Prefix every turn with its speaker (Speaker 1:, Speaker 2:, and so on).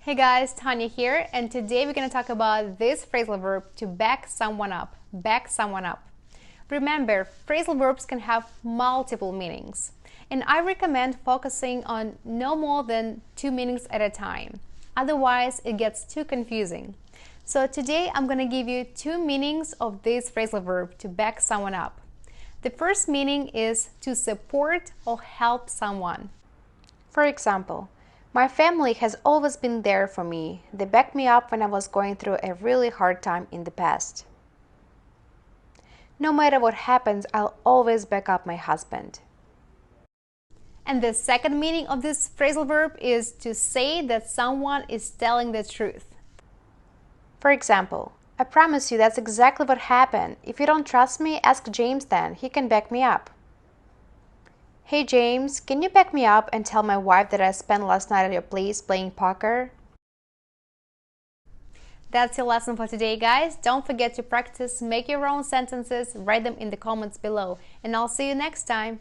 Speaker 1: Hey guys, Tanya here, and today we're going to talk about this phrasal verb to back someone up. Back someone up. Remember, phrasal verbs can have multiple meanings, and I recommend focusing on no more than 2 meanings at a time. Otherwise, it gets too confusing. So today I'm going to give you 2 meanings of this phrasal verb to back someone up. The first meaning is to support or help someone. For example, my family has always been there for me. They backed me up when I was going through a really hard time in the past. No matter what happens, I'll always back up my husband. And the second meaning of this phrasal verb is to say that someone is telling the truth. For example, I promise you that's exactly what happened. If you don't trust me, ask James then. He can back me up. Hey James, can you back me up and tell my wife that I spent last night at your place playing poker? That's your lesson for today, guys. Don't forget to practice, make your own sentences, write them in the comments below, and I'll see you next time.